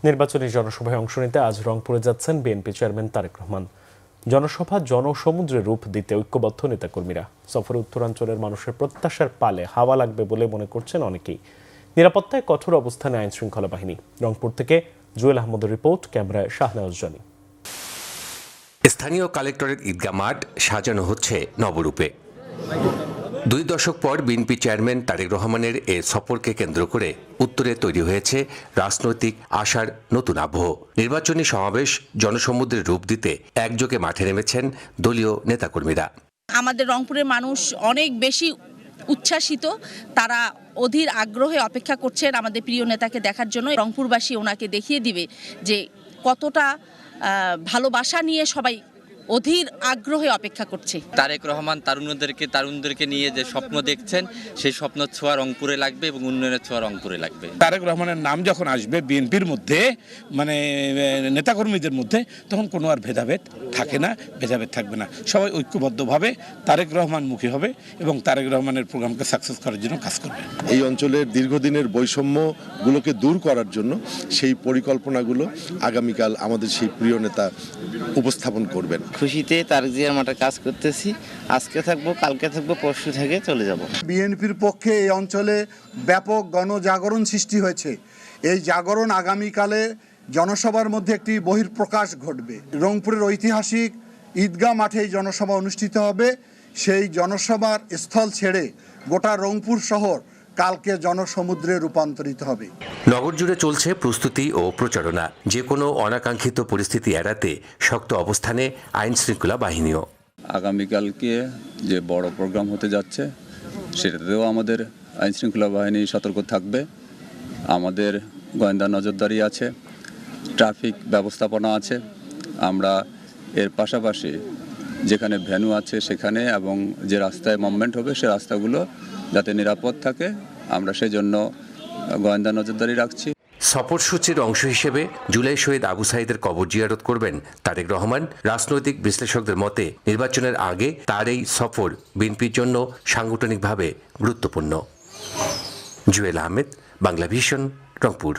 নির্বাচনী জনসভায় অংশ নিতে আজ রংপুরে যাচ্ছেন বিএনপি চেয়ারম্যান তারেক রহমান। জনসভা জনসমুদ্রে রূপ দিতে ঐক্যবদ্ধ নেতাকর্মীরা। সফরে উত্তরাঞ্চলের মানুষের প্রত্যাশার পালে হাওয়া লাগবে বলে মনে করছেন অনেকেই। নিরাপত্তায় কঠোর অবস্থানে আইন শৃঙ্খলা বাহিনী। রংপুর থেকে জুয়েল আহমদের রিপোর্ট, ক্যামেরায় শাহনাজ জানি। স্থানীয় কালেক্টরেট ঈদগাহ মাঠ সাজানো হচ্ছে নবরূপে। 2 দশক পর বিএনপি চেয়ারম্যান তারেক রহমানের এ সফরকে কেন্দ্র করে উত্তরে তৈরি হয়েছে রাজনৈতিক আশার নতুন আবহ। নির্বাচনী সমাবেশ জনসমুদ্রের রূপ দিতে একযোগে মাঠে নেমেছেন দলীয় নেতাকর্মীরা। আমাদের রংপুরের মানুষ অনেক বেশি উচ্ছ্বাসিত, তারা অধীর আগ্রহে অপেক্ষা করছেন আমাদের প্রিয় নেতাকে দেখার জন্য। রংপুরবাসী ওনাকে দেখিয়ে দিবে যে কতটা ভালোবাসা নিয়ে সবাই অধীর আগ্রহে অপেক্ষা করছে। তারেক রহমান তারুণদেরকে নিয়ে যে স্বপ্ন দেখছেন, সেই স্বপ্ন ছোঁয়া রংপুরে লাগবে এবং উন্নয়নের ছোঁয়া রংপুরে লাগবে। তারেক রহমানের নাম যখন আসবে বিএনপির মধ্যে, মানে নেতাকর্মীদের মধ্যে, তখন কোনো আর ভেদাভেদ থাকে না, ভেদাভেদ থাকবে না। সবাই ঐক্যবদ্ধভাবে তারেক রহমানমুখী হবে এবং তারেক রহমানের প্রোগ্রামকে সাকসেস করার জন্য কাজ করবে। এই অঞ্চলের দীর্ঘদিনের বৈষম্যগুলোকে দূর করার জন্য সেই পরিকল্পনাগুলো আগামীকাল আমাদের সেই প্রিয় নেতা উপস্থাপন করবেন। খুশিতে তারেক জিয়ার মাঠে কাজ করতেছি। আজকে থাকবো, কালকে থাকবো, পরশু থেকে চলে যাব। বিএনপির পক্ষে এই অঞ্চলে ব্যাপক গণজাগরণ সৃষ্টি হয়েছে। এই জাগরণ আগামীকালে জনসভার মধ্যে একটি বহিঃপ্রকাশ ঘটবে। রংপুরের ঐতিহাসিক ঈদগাহ মাঠে এই জনসভা অনুষ্ঠিত হবে। সেই জনসভার স্থল ছেড়ে গোটা রংপুর শহর কালকে জনসমুদ্রে রূপান্তরিত হবে। নগর জুড়ে চলছে প্রস্তুতি ও প্রচারণা। যে কোনো অনাকাঙ্ক্ষিত পরিস্থিতি এড়াতে শক্ত অবস্থানে আইন শৃঙ্খলা বাহিনীও। আগামীকালকে যে বড় প্রোগ্রাম হতে যাচ্ছে, সেটাতেও আমাদের আইন শৃঙ্খলা বাহিনী সতর্ক থাকবে। আমাদের গোয়েন্দা নজরদারি আছে, ট্রাফিক ব্যবস্থাপনা আছে। আমরা এর পাশাপাশি যেখানে ভেন্যু আছে সেখানে এবং যে রাস্তায় মুভমেন্ট হবে সে রাস্তাগুলো যাতে নিরাপদ থাকে, আমরা সেজন্য গোয়েন্দা নজরদারি রাখছি। সফরসূচির অংশ হিসেবে জুলাই শহীদ আবু সাঈদের কবর জিয়ারত করবেন তারেক রহমান। রাজনৈতিক বিশ্লেষকদের মতে নির্বাচনের আগে তার এই সফর বিএনপির জন্য সাংগঠনিকভাবে গুরুত্বপূর্ণ। জুয়েল আহমেদ, বাংলা ভিশন, রংপুর।